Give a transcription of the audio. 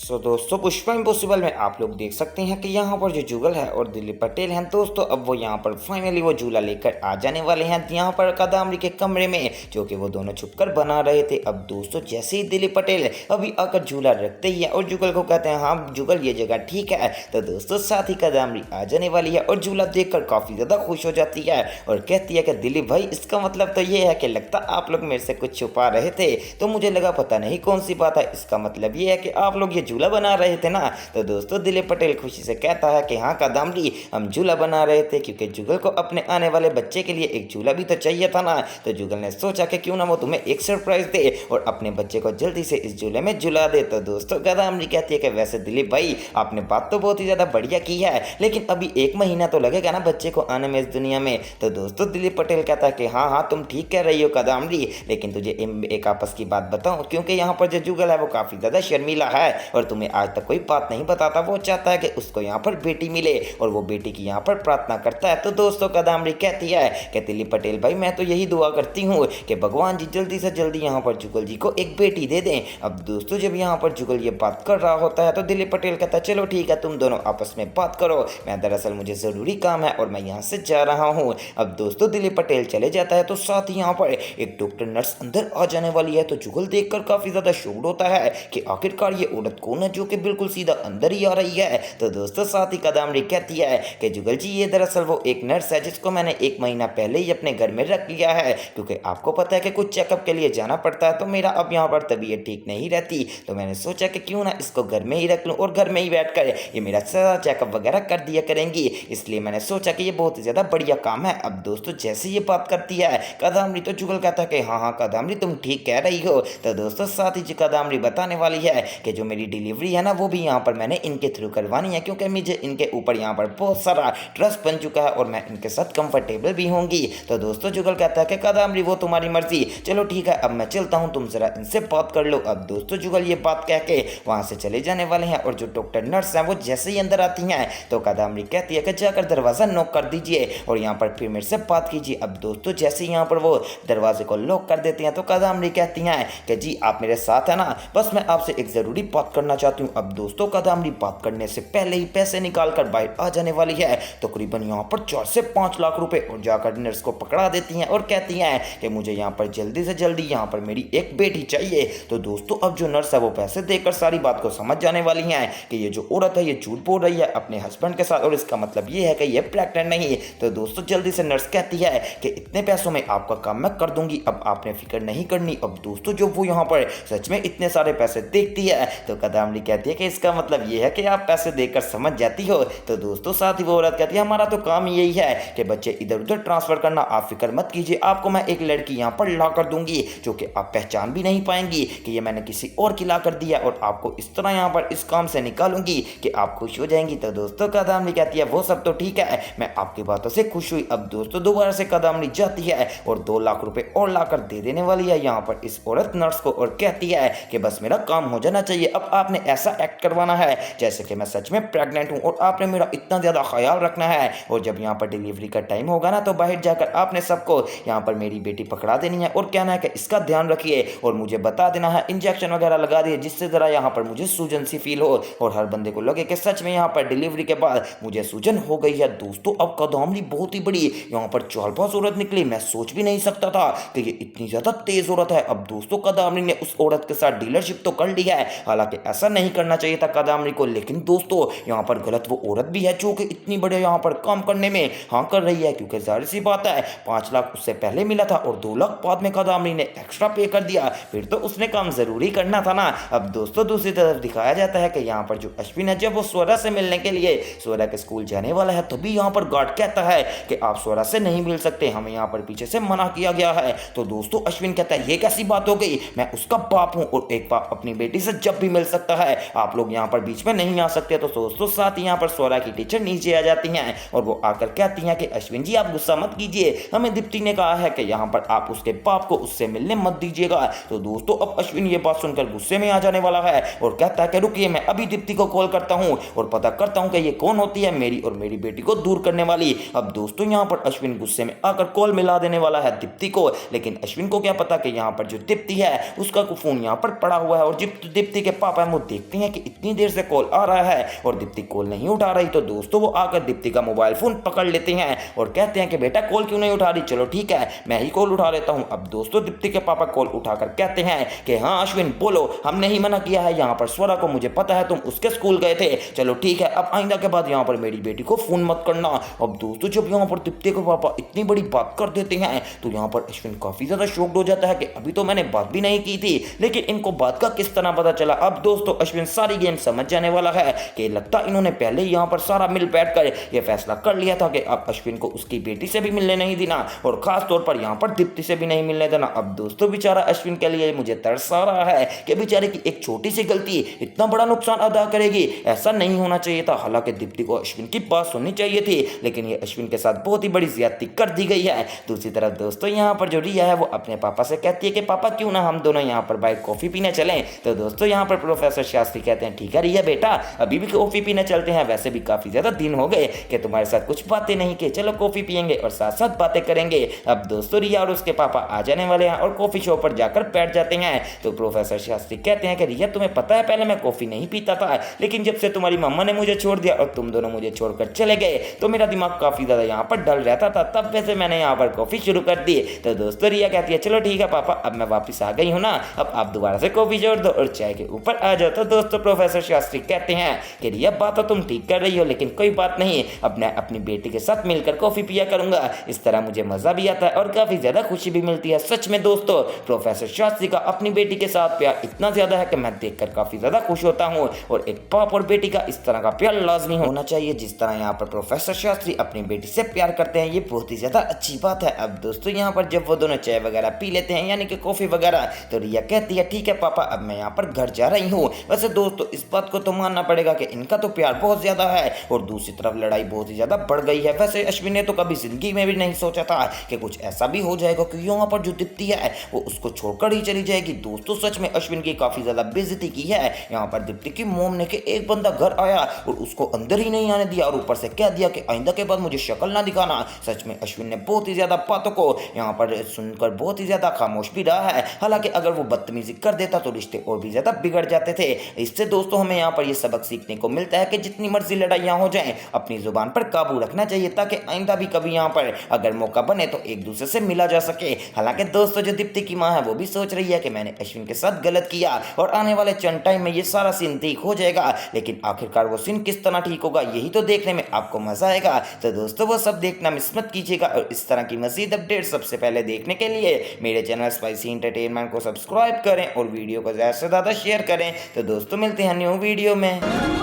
दोस्तों पुष्पा इम्पॉसिबल में आप लोग देख सकते हैं कि यहाँ पर जो जुगल है और दिलीप पटेल हैं दोस्तों, अब वो यहाँ पर फाइनली वो झूला लेकर आ जाने वाले हैं यहाँ पर कादम्बरी के कमरे में, जो कि वो दोनों छुपकर बना रहे थे। अब दोस्तों जैसे ही दिलीप पटेल अभी आकर झूला रखते ही है और जुगल को कहते हैं हाँ जुगल ये जगह ठीक है, तो दोस्तों साथ ही कादम्बरी आ जाने वाली है और झूला देखकर काफ़ी ज़्यादा खुश हो जाती है और कहती है कि दिलीप भाई इसका मतलब तो ये है कि लगता आप लोग मेरे से कुछ छुपा रहे थे, तो मुझे लगा पता नहीं कौन सी बात है, इसका मतलब ये है कि आप लोग ये झूला बना रहे थे ना। तो दोस्तों दिलीप पटेल खुशी से कहता है कि हाँ कादम्बरी हम झूला बना रहे थे, क्योंकि जुगल को अपने आने वाले बच्चे के लिए एक झूला भी तो चाहिए था ना। तो जुगल ने सोचा कि क्यों ना वो तुम्हें एक सरप्राइज दे और अपने बच्चे को जल्दी से इस झूले में झुला दे। तो दोस्तों कादम्बरी कहती है कि वैसे दिलीप भाई आपने बात तो बहुत ही ज़्यादा बढ़िया की है, लेकिन अभी 1 महीना तो लगेगा ना बच्चे को आने में इस दुनिया में। तो दोस्तों दिलीप पटेल कहता है कि हाँ हाँ तुम ठीक कह रही हो कादम्बरी, लेकिन तुझे एक आपस की बात बताऊं, क्योंकि यहाँ पर जो जुगल है वो काफ़ी ज़्यादा शर्मीला है और तुम्हें आज तक कोई बात नहीं बताता। वो चाहता है कि उसको यहाँ पर बेटी मिले और वो बेटी की यहाँ पर प्रार्थना करता है। तो दोस्तों कादम्बरी कहती है कि दिलीप पटेल भाई मैं तो यही दुआ करती हूँ कि भगवान जी जल्दी से जल्दी यहाँ पर जुगल जी को एक बेटी दे दें। अब दोस्तों जब यहाँ पर जुगल ये बात कर रहा होता है तो दिलीप पटेल कहता है चलो ठीक है तुम दोनों आपस में बात करो, मैं दरअसल मुझे ज़रूरी काम है और मैं यहाँ से जा रहा हूँ। अब दोस्तों दिलीप पटेल चले जाता है तो साथ ही यहाँ पर एक डॉक्टर नर्स अंदर आ जाने वाली है। तो जुगल देखकर काफ़ी ज़्यादा शॉक्ड होता है कि आखिरकार ये औरत कौन है जो कि बिल्कुल सीधा अंदर ही आ रही है। तो दोस्तों साथ ही कादम्बरी कहती है कि जुगल जी ये दरअसल वो एक नर्स है जिसको मैंने 1 महीना पहले ही अपने घर में रख लिया है, क्योंकि आपको पता है कि कुछ चेकअप के लिए जाना पड़ता है, तो मेरा अब यहाँ पर तबीयत ठीक नहीं रहती, तो मैंने सोचा कि क्यों ना इसको घर में ही रख लूँ और घर में ही बैठ कर ये मेरा सारा चेकअप वगैरह कर दिया करेंगी, इसलिए मैंने सोचा कि ये बहुत ही ज़्यादा बढ़िया काम है। अब दोस्तों जैसे ये बात करती है कादम्बरी तो जुगल कहता है कि हाँ हाँ कादम्बरी तुम ठीक कह रही हो। तो दोस्तों साथ ही कादम्बरी बताने वाली है कि जो मेरी डिलीवरी है ना वो भी यहाँ पर मैंने इनके थ्रू करवानी है, क्योंकि मुझे इनके ऊपर यहाँ पर बहुत सारा ट्रस्ट बन चुका है और मैं इनके साथ कंफर्टेबल भी होंगी। तो दोस्तों जुगल कहता है कि कादम्बरी वो तुम्हारी मर्जी, चलो ठीक है अब मैं चलता हूँ, तुम जरा इनसे बात कर लो। अब दोस्तों जुगल ये बात कह के वहाँ से चले जाने वाले हैं और जो डॉक्टर नर्स हैं वो जैसे ही अंदर आती हैं तो कादम्बरी कहती है कि जाकर दरवाज़ा नॉक कर दीजिए और यहाँ पर फिर मेरे से बात कीजिए। अब दोस्तों जैसे ही यहाँ पर वो दरवाजे को लॉक कर देते हैं तो कादम्बरी कहती हैं कि जी आप मेरे साथ है ना, बस मैं आपसे एक ज़रूरी बात करना चाहती हूँ। अब दोस्तों कादम्बरी बात करने से पहले ही पैसे निकाल कर बाहर आ जाने वाली है, तकरीबन यहाँ पर 4 से 5 लाख रुपए, और जाकर नर्स को पकड़ा देती हैं और कहती हैं कि मुझे यहाँ पर जल्दी से जल्दी यहाँ पर मेरी एक बेटी चाहिए। तो दोस्तों अब जो नर्स है वो पैसे देकर सारी बात को समझ जाने वाली हैं कि ये जो औरत है ये झूठ बोल रही है अपने हस्बैंड के साथ और इसका मतलब ये है कि ये प्रेग्नेंट नहीं। तो दोस्तों जल्दी से नर्स कहती है कि इतने पैसों में आपका काम मैं कर दूंगी, अब आपने फिक्र नहीं करनी। अब दोस्तों जो वो यहाँ पर सच में इतने सारे पैसे देखती है तो कादम्बरी कहती है कि इसका मतलब ये है कि आप पैसे देकर समझ जाती हो। तो दोस्तों साथ ही वो औरत कहती है हमारा तो काम यही है कि बच्चे इधर उधर ट्रांसफर करना, आप फिक्र मत कीजिए, आपको मैं एक लड़की यहाँ पर ला कर दूंगी जो कि आप पहचान भी नहीं पाएंगी कि ये मैंने किसी और की ला कर दिया, और आपको इस तरह यहाँ पर इस काम से निकालूंगी कि आप खुश हो जाएंगी। तो दोस्तों कादम्बरी कहती है वो सब तो ठीक है, मैं आपकी बातों से खुश हुई। अब दोस्तों दोबारा से कादम्बरी जाती है और 2 लाख रुपए और लाकर दे देने वाली है यहाँ पर इस औरत नर्स को और कहती है कि बस मेरा काम हो जाना चाहिए, अब आपने ऐसा एक्ट करवाना है जैसे कि मैं सच में प्रेग्नेंट हूँ और आपने मेरा इतना ज़्यादा ख्याल रखना है, और जब यहाँ पर डिलीवरी का टाइम होगा ना तो बाहर जाकर आपने सबको यहाँ पर मेरी बेटी पकड़ा देनी है और कहना है कि इसका ध्यान रखिए और मुझे बता देना है, इंजेक्शन वगैरह लगा दिए जिससे ज़रा यहाँ पर मुझे सूजन सी फील हो और हर बंदे को लगे कि सच में यहाँ पर डिलीवरी के बाद मुझे सूजन हो गई है। दोस्तों अब कादम्बरी बहुत ही बड़ी यहाँ पर चालबाज औरत निकली, मैं सोच भी नहीं सकता था कि ये इतनी ज़्यादा तेज़ औरत है। अब दोस्तों कादम्बरी ने उस औरत के साथ डीलरशिप तो कर ली है, हालांकि ऐसा नहीं करना चाहिए था कादम्बरी को, लेकिन दोस्तों यहाँ पर गलत वो औरत भी है जो कि इतनी बड़े यहाँ पर काम करने में हाँ कर रही है, क्योंकि जाहिर सी बात है 5 लाख उससे पहले मिला था और 2 लाख बाद में कादम्बरी ने एक्स्ट्रा पे कर दिया, फिर तो उसने काम ज़रूरी करना था ना। अब दोस्तों दूसरी तरफ दिखाया जाता है कि यहाँ पर जो अश्विन है जब वो स्वरा से मिलने के लिए स्वरा के स्कूल जाने वाला है तभी यहाँ पर गार्ड कहता है कि आप स्वरा से नहीं मिल सकते, हमें यहाँ पर पीछे से मना किया गया है। तो दोस्तों अश्विन कहता है ये कैसी बात हो गई, मैं उसका बाप हूँ और एक बाप अपनी बेटी से जब भी मिल सकता है, आप लोग यहाँ पर बीच में नहीं आ सकते। तो दोस्तों साथ ही यहाँ पर स्वरा की टीचर नीचे आ जाती हैं और वो आकर कहती हैं कि अश्विन जी आप गुस्सा मत कीजिए, हमें दीप्ति ने कहा है कि यहाँ पर आप उसके बाप को उससे मिलने मत दीजिएगा। तो दोस्तों अब अश्विन ये बात सुनकर गुस्से में आ जाने वाला है और कहता है कि रुकिए मैं अभी दीप्ति को कॉल करता हूँ और पता करता हूँ कि ये कौन होती है मेरी और मेरी बेटी को दूर करने वाली। अब दोस्तों यहाँ पर अश्विन गुस्से में आकर कॉल मिला देने वाला है दीप्ति को, लेकिन अश्विन को क्या पता कि यहाँ पर जो दीप्ति है उसका फोन यहाँ पर पड़ा हुआ है और दीप्ति के पापा वो देखते हैं कि इतनी देर से कॉल आ रहा है और दीप्ति कॉल नहीं उठा रही, तो दोस्तों वो आकर दीप्ति का मोबाइल फोन पकड़ लेते हैं और कहते हैं कि बेटा कॉल क्यों नहीं उठा रही, चलो ठीक है मैं ही कॉल उठा लेता हूं। अब दोस्तों दीप्ति के पापा कॉल उठाकर कहते हैं कि हाँ अश्विन बोलो, हमने ही मना किया है यहाँ पर स्वरा को, मुझे पता है तुम उसके स्कूल गए थे, चलो ठीक है अब आइंदा के बाद यहाँ पर मेरी बेटी को फोन मत करना। अब दोस्तों जब यहाँ पर दीप्ति के पापा इतनी बड़ी बात कर देते हैं तो यहाँ पर अश्विन काफी ज्यादा शॉक्ड हो जाता है कि अभी तो मैंने बात भी नहीं की थी, लेकिन इनको बात का किस तरह पता चला। अब दोस्तों अश्विन सारी गेम समझ जाने वाला है कि लगता इन्होंने पहले ही यहाँ पर सारा मिल बैठकर ये फैसला कर लिया था कि अब अश्विन को उसकी बेटी से भी मिलने नहीं देना और खास तौर पर यहाँ पर दीप्ति से भी नहीं मिलने देना। अब दोस्तों बेचारा अश्विन के लिए मुझे तरस आ रहा है कि बेचारे की एक छोटी सी गलती इतना बड़ा नुकसान अदा करेगी, ऐसा नहीं होना चाहिए था। हालांकि दीप्ति को अश्विन की बात सुननी चाहिए थी, लेकिन ये अश्विन के साथ बहुत ही बड़ी ज्यादती कर दी गई है। दूसरी तरफ दोस्तों यहाँ पर जो रिया है वो अपने पापा से कहती है कि पापा क्यों ना हम दोनों यहाँ पर बाइक कॉफी पीने चलें। तो दोस्तों यहाँ पर प्रोफेसर शास्त्री कहते हैं ठीक है रिया बेटा अभी भी कॉफी पीने चलते हैं, वैसे भी काफी ज्यादा दिन हो गए कि तुम्हारे साथ कुछ बातें नहीं की, चलो कॉफी पियेंगे और साथ साथ बातें करेंगे। अब दोस्तों रिया और उसके पापा आ जाने वाले हैं और कॉफी शॉप पर जाकर बैठ जाते हैं। तो प्रोफेसर शास्त्री कहते हैं कि रिया तुम्हें पता है पहले मैं कॉफी नहीं पीता था, लेकिन जब से तुम्हारी मम्मा ने मुझे छोड़ दिया और तुम दोनों मुझे छोड़कर चले गए तो मेरा दिमाग काफी ज्यादा यहाँ पर डल रहता था, तब वैसे मैंने यहाँ पर कॉफी शुरू कर दी। तो दोस्तों रिया कहती है चलो ठीक है पापा अब मैं वापस आ गई हूँ ना, अब आप दोबारा से कॉफी जोड़ दो और चाय के ऊपर आ जाओ। तो दोस्तों प्रोफेसर शास्त्री कहते हैं कि रिया बात तो तुम ठीक कर रही हो, लेकिन कोई बात नहीं, अब मैं अपनी बेटी के साथ मिलकर कॉफी पिया करूंगा, इस तरह मुझे मजा भी आता है और काफी ज्यादा खुशी भी मिलती है। सच में दोस्तों प्रोफेसर शास्त्री का अपनी बेटी के साथ प्यार इतना ज्यादा है कि मैं देखकर काफी ज्यादा खुश होता हूँ और एक बाप और बेटी का इस तरह का प्यार लाजमी होना चाहिए जिस तरह यहाँ पर प्रोफेसर शास्त्री अपनी बेटी से प्यार करते हैं, ये बहुत ही ज्यादा अच्छी बात है। अब दोस्तों यहाँ पर जब वो दोनों चाय वगैरह पी लेते हैं यानी कि कॉफी वगैरह, तो रिया कहती है ठीक है पापा अब मैं यहाँ पर घर जा रही हूँ। वैसे दोस्तों इस बात को तो मानना पड़ेगा कि इनका तो प्यार बहुत ज्यादा है और दूसरी तरफ लड़ाई बहुत ही ज्यादा बढ़ गई है। वैसे अश्विन ने तो कभी जिंदगी में भी नहीं सोचा था कि कुछ ऐसा भी हो जाएगा कि यहाँ पर जो दीप्ति है वो उसको छोड़कर ही चली जाएगी। दोस्तों सच में अश्विन की काफी ज्यादा बेइज्जती की है। यहाँ पर दीप्ति की मोम ने कि एक बंदा घर आया और उसको अंदर ही नहीं आने दिया और ऊपर से कह दिया कि आइंदा के बाद मुझे शक्ल ना दिखाना। सच में अश्विन ने बहुत ही ज्यादा बातों को यहाँ पर सुनकर बहुत ही ज्यादा खामोश भी रहा है। हालांकि अगर वो बदतमीजी कर देता तो रिश्ते और भी ज्यादा बिगड़ जाते थे। इससे दोस्तों हमें यहाँ पर ये सबक सीखने को मिलता है कि जितनी मर्जी लड़ाइयाँ हो जाएं अपनी जुबान पर काबू रखना चाहिए ताकि आइंदा भी कभी यहाँ पर अगर मौका बने तो एक दूसरे से मिला जा सके। हालांकि दोस्तों जो दीप्ति की माँ है वो भी सोच रही है कि मैंने अश्विन के साथ गलत किया और आने वाले चंद टाइम में ये सारा सीन ठीक हो जाएगा, लेकिन आखिरकार वो सीन किस तरह ठीक होगा यही तो देखने में आपको मजा आएगा। तो दोस्तों वो सब देखना मिस मत कीजिएगा और इस तरह की मजीद अपडेट सबसे पहले देखने के लिए मेरे चैनल स्पाइसी एंटरटेनमेंट को सब्सक्राइब करें और वीडियो को ज़्यादा से ज़्यादा शेयर करें। तो दोस्तों मिलते हैं न्यू वीडियो में।